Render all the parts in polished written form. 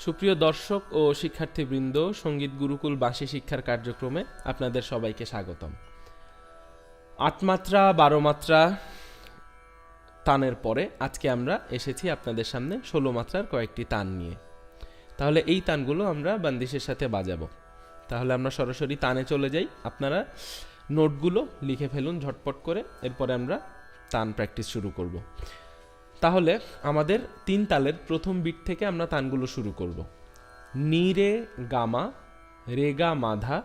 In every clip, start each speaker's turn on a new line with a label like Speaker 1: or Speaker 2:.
Speaker 1: সুপ্রিয় দর্শক ও শিক্ষার্থীবৃন্দ, সঙ্গীত গুরুকুল বাঁশি শিক্ষার কার্যক্রমে আপনাদের সবাইকে স্বাগতম। ৮ মাত্রা ১২ মাত্রা তানের পরে আজকে আমরা এসেছি আপনাদের সামনে ১৬ মাত্রার কয়েকটি তান নিয়ে। তাহলে এই তানগুলো আমরা বান্দিশের সাথে বাজাবো। তাহলে আমরা সরাসরি তানে চলে যাই। আপনারা নোটগুলো লিখে ফেলুন ঝটপট করে, এরপরে আমরা তান প্র্যাকটিস শুরু করব। তাহলে আমাদের ৩ তালের প্রথম বিট থেকে আমরা তানগুলো শুরু করব। নি রে গামা, রেগা মাধা,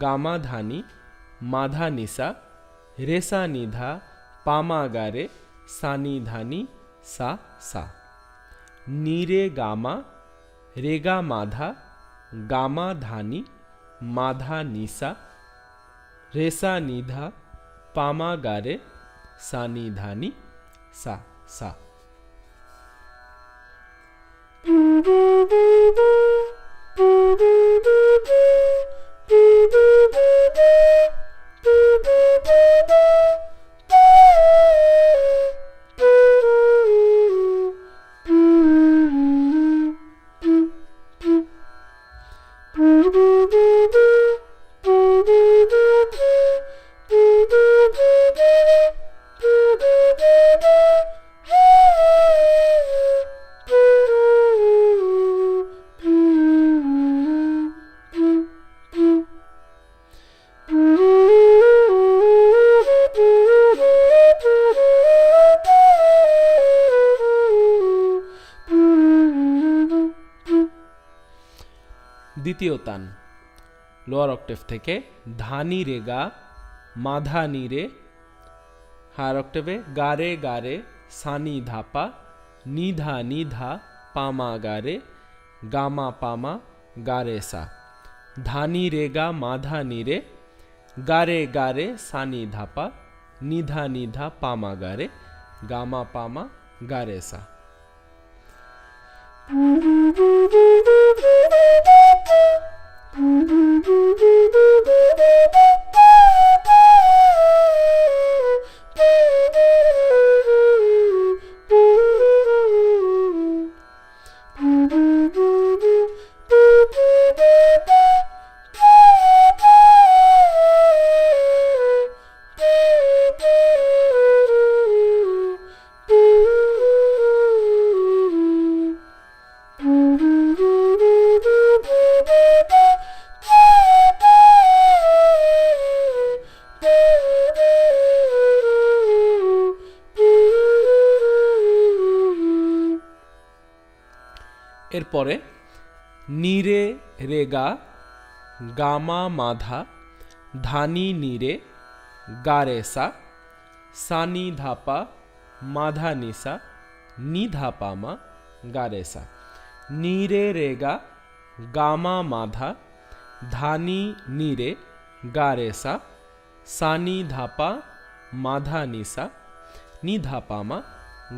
Speaker 1: গামা ধানি, মাধা নিসা, রেসা নিধা, পামা গারে, সানি ধানি, সা সা। নি রে গামা, রেগা মাধা, গামা ধানি, মাধা নিসা, রেসা নিধা, পামা গারে, সানি ধানি, সা সা। দ্বিতীয় তান লোয়ার অক্টেভ থেকে ধানি রে গা, মাধা নি রে, হায়ার অক্টেভে গারে গারে, সানি ধাপা, নিধা নিধা, পামা গারে, গামা পামা, গারে সা। ধানি রে গা, মাধা নি রে, গারে গারে, সানি ধাপা, নিধা নিধা, পামা গারে, গামা পামা, গারে সা। এরপরে নিরে রেগা, গামা মাধা, ধানি নিরে, গারেসা, সানি ধাপা, মাধা নিসা, নিধা পামা, গারেসা। নিরে রেগা, গামা মাধা, ধানি নিরে, গারেসা, সানি ধাপা, মাধা নিসা, নিধা পামা,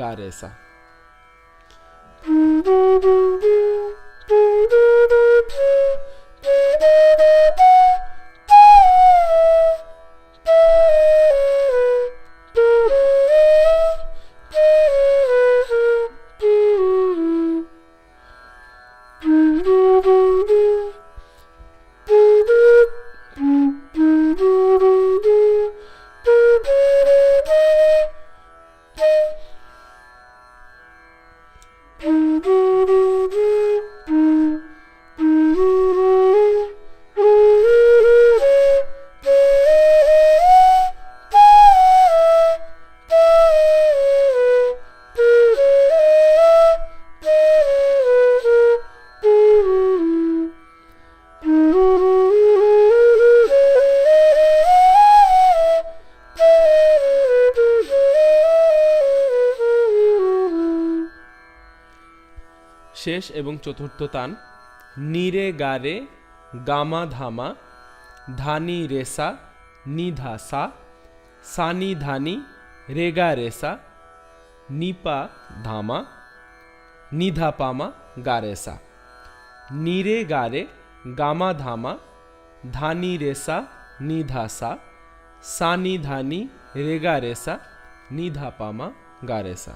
Speaker 1: গারেসা। শেষ এবং চতুর্থ তান। নিরে গারে গামা ধামা ধানি রেসা নিধা সা সানি ধানি রেগা রেসা নিপা ধামা নিধা পামা গারেসা। নিরে গারে গামা ধামা ধানি রেসা নিধা সা সানি ধানি রেগা রেসা নিধা পামা গারেসা।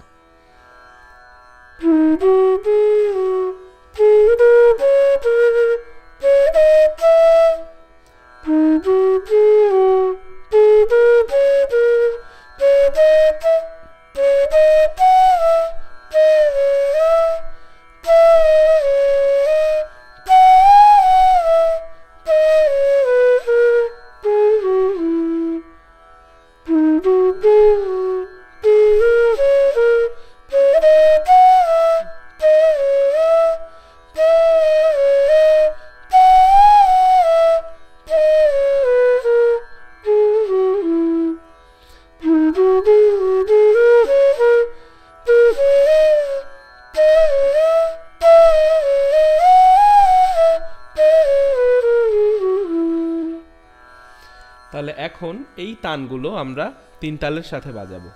Speaker 1: তাহলে এখন এই তানগুলো আমরা তিন তালের সাথে বাজাবো।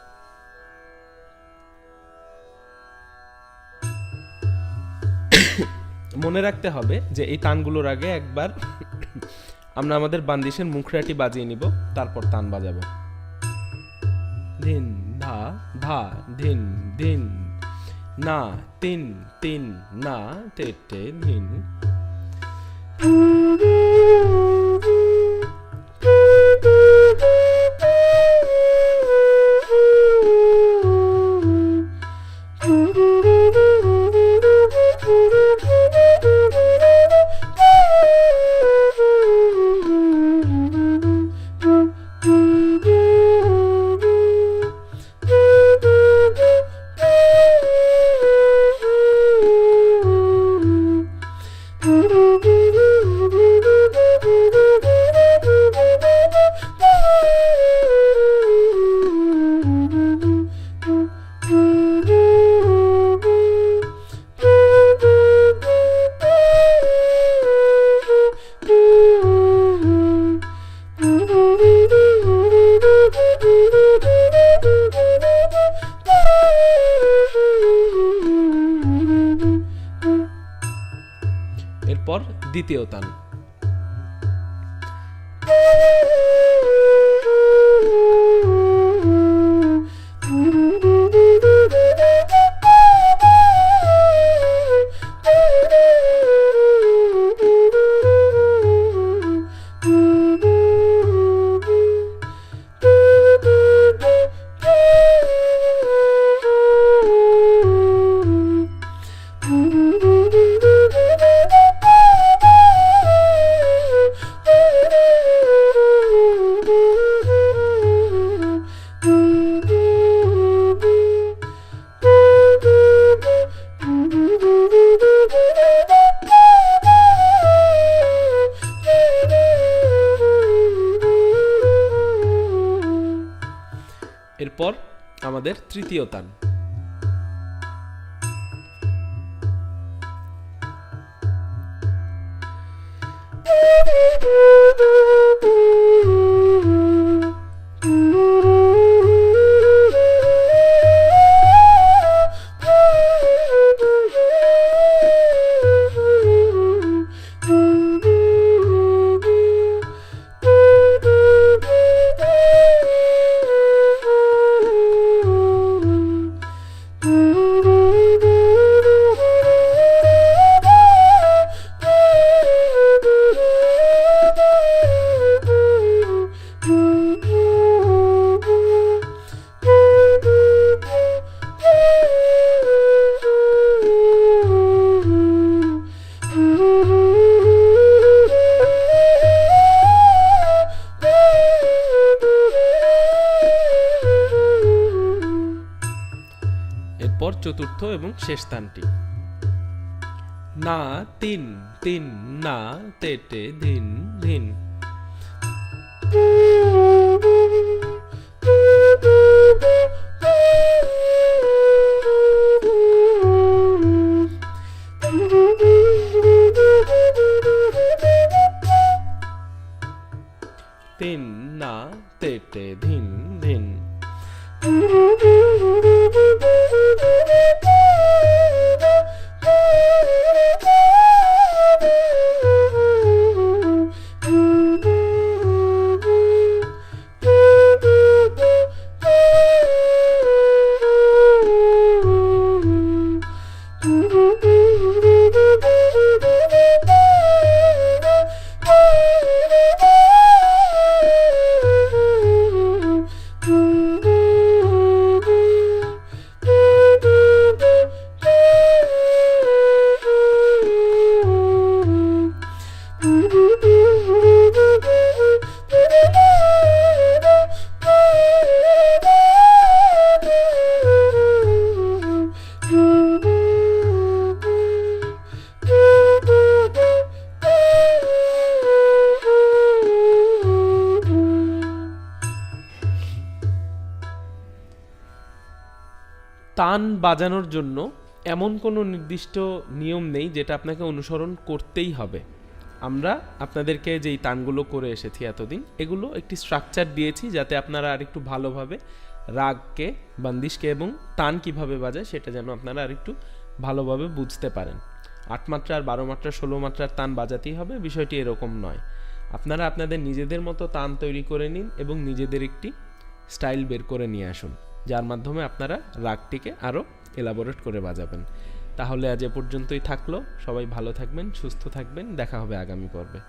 Speaker 1: মনে রাখতে হবে যে এই তানগুলোর আগে একবার আমরা আমাদের বান্দিশের মুখরাটি বাজিয়ে নিব, তারপর তান বাজাবো। ধিন ধা ধা ধিন ধিন না তিন তিন না তে তে ধিন। এরপর দ্বিতীয় তান। এরপর আমাদের তৃতীয় তান। এরপর চতুর্থ এবং শেষ তানটি। না তিন তিন না তে তে ধিন ধিন। তে ধিন ধিন। তান বাজানোর জন্য এমন কোনো নির্দিষ্ট নিয়ম নেই যেটা আপনাকে অনুসরণ করতেই হবে। আমরা আপনাদেরকে যেই তানগুলো করে এসেছি এতদিন, এগুলো একটি স্ট্রাকচার দিয়েছি যাতে আপনারা আরেকটু ভালোভাবে রাগকে, বান্দিশকে এবং তান কিভাবে বাজায় সেটা যেন আপনারা আরেকটু ভালোভাবে বুঝতে পারেন। 8 মাত্রার, 12 মাত্রার, 16 মাত্রার তান বাজাতেই হবে, বিষয়টি এরকম নয়। আপনারা আপনাদের নিজেদের মতো তান তৈরি করে নিন এবং নিজেদের একটি স্টাইল বের করে নিয়ে আসুন, যার মাধ্যমে আপনারা রাগটিকে আরও এলাবোরেট করে বাজাবেন। তাহলে আজ এ পর্যন্তই থাকলো। সবাই ভালো থাকবেন, সুস্থ থাকবেন, দেখা হবে আগামী পর্বে।